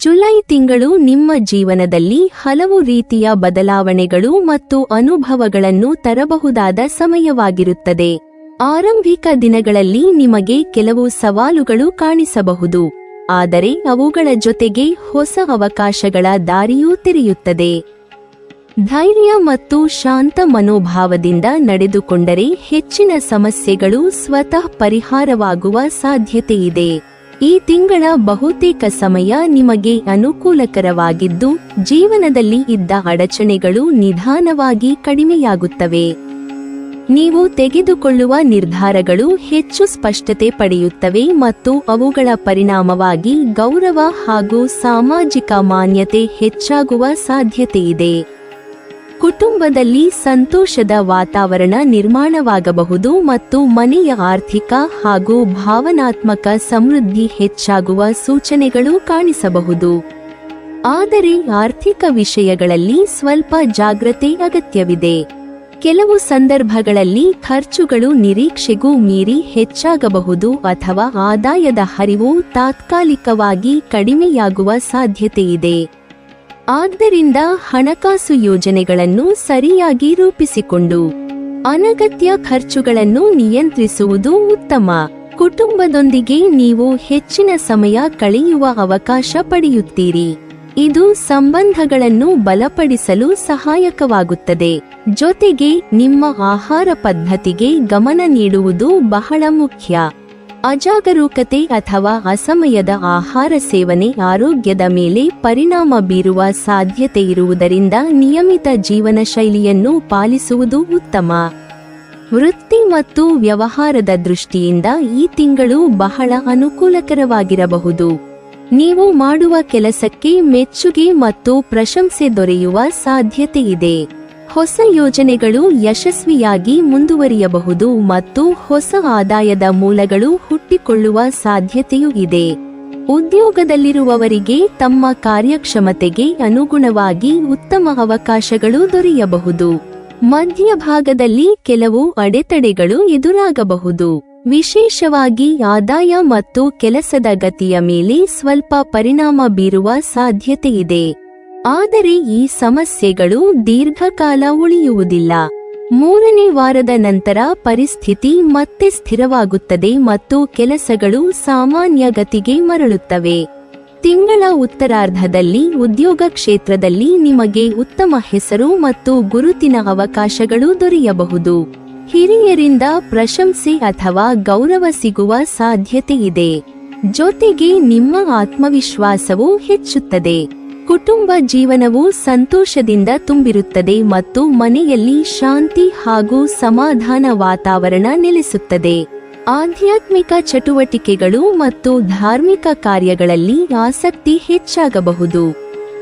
July ತಿಂಗಳು ನಿಮ್ಮ ಜೀವನದಲ್ಲಿ ಹಲವು ರೀತಿಯ ಬದಲಾವಣೆಗಳು ಮತ್ತು ಅನುಭವಗಳನ್ನು ತರಬಹುದಾದ ಸಮಯವಾಗಿರುತ್ತದೆ. ಆರಂಭಿಕ ದಿನಗಳಲ್ಲಿ ನಿಮಗೆ ಕೆಲವು ಸವಾಲುಗಳು ಕಾಣಿಸಬಹುದು, ಆದರೆ ಅವುಗಳ ಜೊತೆಗೆ ಹೊಸ ಅವಕಾಶಗಳ ದಾರಿಯೂ ತೆರೆಯುತ್ತದೆ. ಧೈರ್ಯ ಮತ್ತು ಶಾಂತ ಮನೋಭಾವದಿಂದ ನಡೆದುಕೊಂಡರೆ ಹೆಚ್ಚಿನ ಸಮಸ್ಯೆಗಳು ಸ್ವತಃ ಪರಿಹಾರವಾಗುವ ಸಾಧ್ಯತೆಯಿದೆ. ಈ ತಿಂಗಳ ಬಹುತೇಕ ಸಮಯ ನಿಮಗೆ ಅನುಕೂಲಕರವಾಗಿದ್ದು, ಜೀವನದಲ್ಲಿ ಇದ್ದ ಅಡಚಣೆಗಳು ನಿಧಾನವಾಗಿ ಕಡಿಮೆಯಾಗುತ್ತವೆ. ನೀವು ತೆಗೆದುಕೊಳ್ಳುವ ನಿರ್ಧಾರಗಳು ಹೆಚ್ಚು ಸ್ಪಷ್ಟತೆ ಪಡೆಯುತ್ತವೆ ಮತ್ತು ಅವುಗಳ ಪರಿಣಾಮವಾಗಿ ಗೌರವ ಹಾಗೂ ಸಾಮಾಜಿಕ ಮಾನ್ಯತೆ ಹೆಚ್ಚಾಗುವ ಸಾಧ್ಯತೆಯಿದೆ. ಕುಟುಂಬದಲ್ಲಿ ಸಂತೋಷದ ವಾತಾವರಣ ನಿರ್ಮಾಣವಾಗಬಹುದು ಮತ್ತು ಮನೆಯ ಆರ್ಥಿಕ ಹಾಗೂ ಭಾವನಾತ್ಮಕ ಸಮೃದ್ಧಿ ಹೆಚ್ಚಾಗುವ ಸೂಚನೆಗಳು ಕಾಣಿಸಬಹುದು. ಆದರೆ ಆರ್ಥಿಕ ವಿಷಯಗಳಲ್ಲಿ ಸ್ವಲ್ಪ ಜಾಗೃತೆ ಅಗತ್ಯವಿದೆ. ಕೆಲವು ಸಂದರ್ಭಗಳಲ್ಲಿ ಖರ್ಚುಗಳು ನಿರೀಕ್ಷೆಗೂ ಮೀರಿ ಹೆಚ್ಚಾಗಬಹುದು ಅಥವಾ ಆದಾಯದ ಹರಿವು ತಾತ್ಕಾಲಿಕವಾಗಿ ಕಡಿಮೆಯಾಗುವ ಸಾಧ್ಯತೆಯಿದೆ. ಆದ್ದರಿಂದ ಹಣಕಾಸು ಯೋಜನೆಗಳನ್ನು ಸರಿಯಾಗಿ ರೂಪಿಸಿಕೊಂಡು ಅನಗತ್ಯ ಖರ್ಚುಗಳನ್ನು ನಿಯಂತ್ರಿಸುವುದು ಉತ್ತಮ. ಕುಟುಂಬದೊಂದಿಗೆ ನೀವು ಹೆಚ್ಚಿನ ಸಮಯ ಕಳೆಯುವ ಅವಕಾಶ ಪಡೆಯುತ್ತೀರಿ. ಇದು ಸಂಬಂಧಗಳನ್ನು ಬಲಪಡಿಸಲು ಸಹಾಯಕವಾಗುತ್ತದೆ. ಜೊತೆಗೆ ನಿಮ್ಮ ಆಹಾರ ಪದ್ಧತಿಗೆ ಗಮನ ನೀಡುವುದು ಬಹಳ ಮುಖ್ಯ. ಅಜಾಗರೂಕತೆ ಅಥವಾ ಅಸಮಯದ ಆಹಾರ ಸೇವನೆ ಆರೋಗ್ಯದ ಮೇಲೆ ಪರಿಣಾಮ ಬೀರುವ ಸಾಧ್ಯತೆಯಿರುವುದರಿಂದ ನಿಯಮಿತ ಜೀವನ ಶೈಲಿಯನ್ನು ಪಾಲಿಸುವುದು ಉತ್ತಮ. ವೃತ್ತಿ ಮತ್ತು ವ್ಯವಹಾರದ ದೃಷ್ಟಿಯಿಂದ ಈ ತಿಂಗಳು ಬಹಳ ಅನುಕೂಲಕರವಾಗಿರಬಹುದು. ನೀವು ಮಾಡುವ ಕೆಲಸಕ್ಕೆ ಮೆಚ್ಚುಗೆ ಮತ್ತು ಪ್ರಶಂಸೆ ದೊರೆಯುವ ಸಾಧ್ಯತೆಯಿದೆ. ಹೊಸ ಯೋಜನೆಗಳು ಯಶಸ್ವಿಯಾಗಿ ಮುಂದುವರಿಯಬಹುದು ಮತ್ತು ಹೊಸ ಆದಾಯದ ಮೂಲಗಳು ಹುಟ್ಟಿಕೊಳ್ಳುವ ಸಾಧ್ಯತೆಯೂ ಇದೆ. ಉದ್ಯೋಗದಲ್ಲಿರುವವರಿಗೆ ತಮ್ಮ ಕಾರ್ಯಕ್ಷಮತೆಗೆ ಅನುಗುಣವಾಗಿ ಉತ್ತಮ ಅವಕಾಶಗಳು ದೊರೆಯಬಹುದು. ಮಧ್ಯಭಾಗದಲ್ಲಿ ಕೆಲವು ಅಡೆತಡೆಗಳು ಎದುರಾಗಬಹುದು. ವಿಶೇಷವಾಗಿ ಆದಾಯ ಮತ್ತು ಕೆಲಸದ ಗತಿಯ ಮೇಲೆ ಸ್ವಲ್ಪ ಪರಿಣಾಮ ಬೀರುವ ಸಾಧ್ಯತೆಯಿದೆ. ಆದರೆ ಈ ಸಮಸ್ಯೆಗಳು ದೀರ್ಘಕಾಲ ಉಳಿಯುವುದಿಲ್ಲ. 3ನೇ ವಾರದ ನಂತರ ಪರಿಸ್ಥಿತಿ ಮತ್ತೆ ಸ್ಥಿರವಾಗುತ್ತದೆ ಮತ್ತು ಕೆಲಸಗಳು ಸಾಮಾನ್ಯ ಗತಿಗೆ ಮರಳುತ್ತವೆ. ತಿಂಗಳ ಉತ್ತರಾರ್ಧದಲ್ಲಿ ಉದ್ಯೋಗ ಕ್ಷೇತ್ರದಲ್ಲಿ ನಿಮಗೆ ಉತ್ತಮ ಹೆಸರು ಮತ್ತು ಗುರುತಿನ ಅವಕಾಶಗಳು ದೊರೆಯಬಹುದು. ಹಿರಿಯರಿಂದ ಪ್ರಶಂಸೆ ಅಥವಾ ಗೌರವ ಸಿಗುವ ಸಾಧ್ಯತೆಯಿದೆ. ಜೊತೆಗೆ ನಿಮ್ಮ ಆತ್ಮವಿಶ್ವಾಸವೂ ಹೆಚ್ಚುತ್ತದೆ. ಕುಟುಂಬ ಜೀವನವು ಸಂತೋಷದಿಂದ ತುಂಬಿರುತ್ತದೆ ಮತ್ತು ಮನೆಯಲ್ಲಿ ಶಾಂತಿ ಹಾಗೂ ಸಮಾಧಾನ ವಾತಾವರಣ ನೆಲೆಸುತ್ತದೆ. ಆಧ್ಯಾತ್ಮಿಕ ಚಟುವಟಿಕೆಗಳು ಮತ್ತು ಧಾರ್ಮಿಕ ಕಾರ್ಯಗಳಲ್ಲಿ ಆಸಕ್ತಿ ಹೆಚ್ಚಾಗಬಹುದು.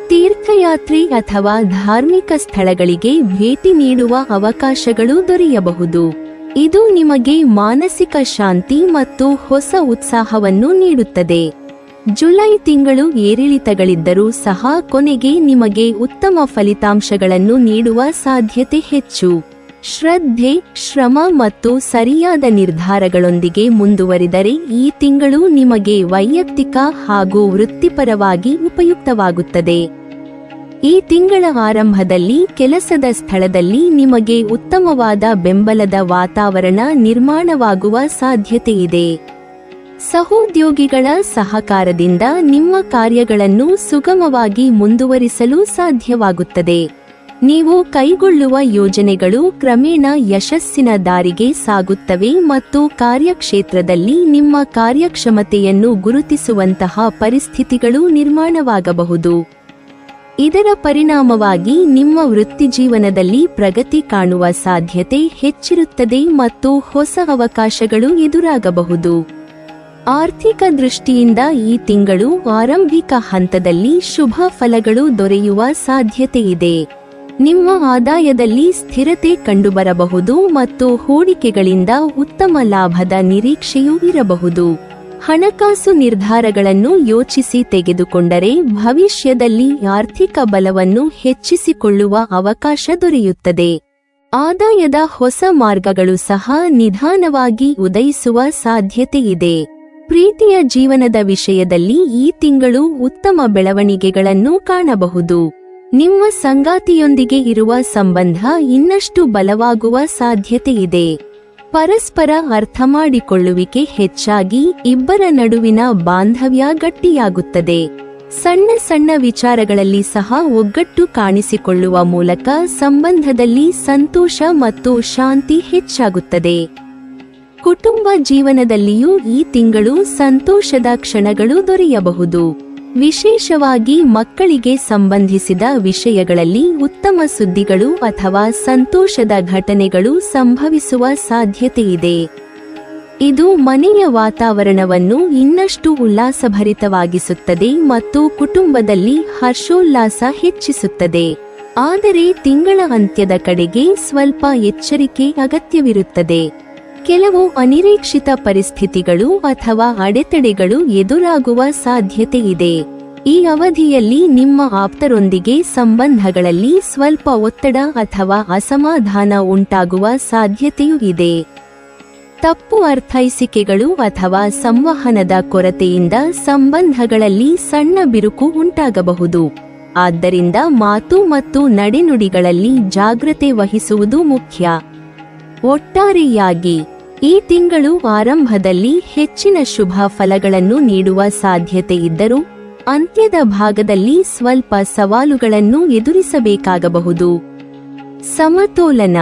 ತೀರ್ಥಯಾತ್ರೆ ಅಥವಾ ಧಾರ್ಮಿಕ ಸ್ಥಳಗಳಿಗೆ ಭೇಟಿ ನೀಡುವ ಅವಕಾಶಗಳು ದೊರೆಯಬಹುದು. ಇದು ನಿಮಗೆ ಮಾನಸಿಕ ಶಾಂತಿ ಮತ್ತು ಹೊಸ ಉತ್ಸಾಹವನ್ನು ನೀಡುತ್ತದೆ. ಜುಲೈ ತಿಂಗಳು ಏರಿಳಿತಗಳಿದ್ದರೂ ಸಹ ಕೊನೆಗೆ ನಿಮಗೆ ಉತ್ತಮ ಫಲಿತಾಂಶಗಳನ್ನು ನೀಡುವ ಸಾಧ್ಯತೆ ಹೆಚ್ಚು. ಶ್ರದ್ಧೆ, ಶ್ರಮ ಮತ್ತು ಸರಿಯಾದ ನಿರ್ಧಾರಗಳೊಂದಿಗೆ ಮುಂದುವರಿದರೆ ಈ ತಿಂಗಳು ನಿಮಗೆ ವೈಯಕ್ತಿಕ ಹಾಗೂ ವೃತ್ತಿಪರವಾಗಿ ಉಪಯುಕ್ತವಾಗುತ್ತದೆ. ಈ ತಿಂಗಳ ಆರಂಭದಲ್ಲಿ ಕೆಲಸದ ಸ್ಥಳದಲ್ಲಿ ನಿಮಗೆ ಉತ್ತಮವಾದ ಬೆಂಬಲದ ವಾತಾವರಣ ನಿರ್ಮಾಣವಾಗುವ ಸಾಧ್ಯತೆಯಿದೆ. ಸಹೋದ್ಯೋಗಿಗಳ ಸಹಕಾರದಿಂದ ನಿಮ್ಮ ಕಾರ್ಯಗಳನ್ನು ಸುಗಮವಾಗಿ ಮುಂದುವರಿಸಲು ಸಾಧ್ಯವಾಗುತ್ತದೆ. ನೀವು ಕೈಗೊಳ್ಳುವ ಯೋಜನೆಗಳು ಕ್ರಮೇಣ ಯಶಸ್ಸಿನ ದಾರಿಗೆ ಸಾಗುತ್ತವೆ ಮತ್ತು ಕಾರ್ಯಕ್ಷೇತ್ರದಲ್ಲಿ ನಿಮ್ಮ ಕಾರ್ಯಕ್ಷಮತೆಯನ್ನು ಗುರುತಿಸುವಂತಹ ಪರಿಸ್ಥಿತಿಗಳು ನಿರ್ಮಾಣವಾಗಬಹುದು. ಇದರ ಪರಿಣಾಮವಾಗಿ ನಿಮ್ಮ ವೃತ್ತಿಜೀವನದಲ್ಲಿ ಪ್ರಗತಿ ಕಾಣುವ ಸಾಧ್ಯತೆ ಹೆಚ್ಚಿರುತ್ತದೆ ಮತ್ತು ಹೊಸ ಅವಕಾಶಗಳು ಎದುರಾಗಬಹುದು. ಆರ್ಥಿಕ ದೃಷ್ಟಿಯಿಂದ ಈ ತಿಂಗಳು ಆರಂಭಿಕ ಹಂತದಲ್ಲಿ ಶುಭ ಫಲಗಳು ದೊರೆಯುವ ಸಾಧ್ಯತೆಯಿದೆ. ನಿಮ್ಮ ಆದಾಯದಲ್ಲಿ ಸ್ಥಿರತೆ ಕಂಡುಬರಬಹುದು ಮತ್ತು ಹೂಡಿಕೆಗಳಿಂದ ಉತ್ತಮ ಲಾಭದ ನಿರೀಕ್ಷೆಯೂ ಇರಬಹುದು. ಹಣಕಾಸು ನಿರ್ಧಾರಗಳನ್ನು ಯೋಚಿಸಿ ತೆಗೆದುಕೊಂಡರೆ ಭವಿಷ್ಯದಲ್ಲಿ ಆರ್ಥಿಕ ಬಲವನ್ನು ಹೆಚ್ಚಿಸಿಕೊಳ್ಳುವ ಅವಕಾಶ ದೊರೆಯುತ್ತದೆ. ಆದಾಯದ ಹೊಸ ಮಾರ್ಗಗಳು ಸಹ ನಿಧಾನವಾಗಿ ಉದಯಿಸುವ ಸಾಧ್ಯತೆಯಿದೆ. ಪ್ರೀತಿಯ ಜೀವನದ ವಿಷಯದಲ್ಲಿ ಈ ತಿಂಗಳು ಉತ್ತಮ ಬೆಳವಣಿಗೆಗಳನ್ನು ಕಾಣಬಹುದು. ನಿಮ್ಮ ಸಂಗಾತಿಯೊಂದಿಗೆ ಇರುವ ಸಂಬಂಧ ಇನ್ನಷ್ಟು ಬಲವಾಗುವ ಸಾಧ್ಯತೆಯಿದೆ. ಪರಸ್ಪರ ಅರ್ಥಮಾಡಿಕೊಳ್ಳುವಿಕೆ ಹೆಚ್ಚಾಗಿ ಇಬ್ಬರ ನಡುವಿನ ಬಾಂಧವ್ಯ ಗಟ್ಟಿಯಾಗುತ್ತದೆ. ಸಣ್ಣ ಸಣ್ಣ ವಿಚಾರಗಳಲ್ಲಿ ಸಹ ಒಗ್ಗಟ್ಟು ಕಾಣಿಸಿಕೊಳ್ಳುವ ಮೂಲಕ ಸಂಬಂಧದಲ್ಲಿ ಸಂತೋಷ ಮತ್ತು ಶಾಂತಿ ಹೆಚ್ಚಾಗುತ್ತದೆ. ಕುಟುಂಬ ಜೀವನದಲ್ಲಿಯೂ ಈ ತಿಂಗಳು ಸಂತೋಷದ ಕ್ಷಣಗಳು ದೊರೆಯಬಹುದು. ವಿಶೇಷವಾಗಿ ಮಕ್ಕಳಿಗೆ ಸಂಬಂಧಿಸಿದ ವಿಷಯಗಳಲ್ಲಿ ಉತ್ತಮ ಸುದ್ದಿಗಳು ಅಥವಾ ಸಂತೋಷದ ಘಟನೆಗಳು ಸಂಭವಿಸುವ ಸಾಧ್ಯತೆಯಿದೆ. ಇದು ಮನೆಯ ವಾತಾವರಣವನ್ನು ಇನ್ನಷ್ಟು ಉಲ್ಲಾಸಭರಿತವಾಗಿಸುತ್ತದೆ ಮತ್ತು ಕುಟುಂಬದಲ್ಲಿ ಹರ್ಷೋಲ್ಲಾಸ ಹೆಚ್ಚಿಸುತ್ತದೆ. ಆದರೆ ತಿಂಗಳ ಅಂತ್ಯದ ಕಡೆಗೆ ಸ್ವಲ್ಪ ಎಚ್ಚರಿಕೆ ಅಗತ್ಯವಿರುತ್ತದೆ. ಕೆಲವು ಅನಿರೀಕ್ಷಿತ ಪರಿಸ್ಥಿತಿಗಳು ಅಥವಾ ಅಡೆತಡೆಗಳು ಎದುರಾಗುವ ಸಾಧ್ಯತೆಯಿದೆ. ಈ ಅವಧಿಯಲ್ಲಿ ನಿಮ್ಮ ಆಪ್ತರೊಂದಿಗೆ ಸಂಬಂಧಗಳಲ್ಲಿ ಸ್ವಲ್ಪ ಒತ್ತಡ ಅಥವಾ ಅಸಮಾಧಾನ ಉಂಟಾಗುವ ಸಾಧ್ಯತೆಯೂ ಇದೆ. ತಪ್ಪು ಅರ್ಥೈಸಿಕೆಗಳು ಅಥವಾ ಸಂವಹನದ ಕೊರತೆಯಿಂದ ಸಂಬಂಧಗಳಲ್ಲಿ ಸಣ್ಣ ಬಿರುಕು ಉಂಟಾಗಬಹುದು. ಆದ್ದರಿಂದ ಮಾತು ಮತ್ತು ನಡೆನುಡಿಗಳಲ್ಲಿ ಜಾಗ್ರತೆ ವಹಿಸುವುದು ಮುಖ್ಯ. ಒಟ್ಟಾರೆಯಾಗಿ ಈ ತಿಂಗಳು ಆರಂಭದಲ್ಲಿ ಹೆಚ್ಚಿನ ಶುಭ ಫಲಗಳನ್ನು ನೀಡುವ ಸಾಧ್ಯತೆಯಿದ್ದರೂ ಅಂತ್ಯದ ಭಾಗದಲ್ಲಿ ಸ್ವಲ್ಪ ಸವಾಲುಗಳನ್ನು ಎದುರಿಸಬೇಕಾಗಬಹುದು. ಸಮತೋಲನ,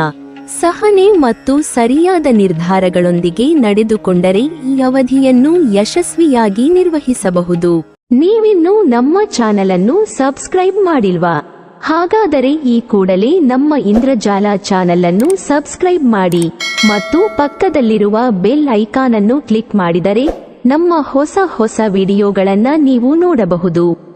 ಸಹನೆ ಮತ್ತು ಸರಿಯಾದ ನಿರ್ಧಾರಗಳೊಂದಿಗೆ ನಡೆದುಕೊಂಡರೆ ಈ ಅವಧಿಯನ್ನು ಯಶಸ್ವಿಯಾಗಿ ನಿರ್ವಹಿಸಬಹುದು. ನೀವಿನ್ನೂ ನಮ್ಮ ಚಾನೆಲ್ ಅನ್ನು ಸಬ್ಸ್ಕ್ರೈಬ್ ಮಾಡಿಲ್ವಾ? ಹಾಗಾದರೆ ಈ ಕೂಡಲೇ ನಮ್ಮ ಇಂದ್ರಜಾಲ ಚಾನೆಲ್ ಅನ್ನು ಸಬ್ಸ್ಕ್ರೈಬ್ ಮಾಡಿ ಮತ್ತು ಪಕ್ಕದಲ್ಲಿರುವ ಬೆಲ್ ಐಕಾನ್ ಅನ್ನು ಕ್ಲಿಕ್ ಮಾಡಿದರೆ ನಮ್ಮ ಹೊಸ ವಿಡಿಯೋಗಳನ್ನು ನೀವು ನೋಡಬಹುದು.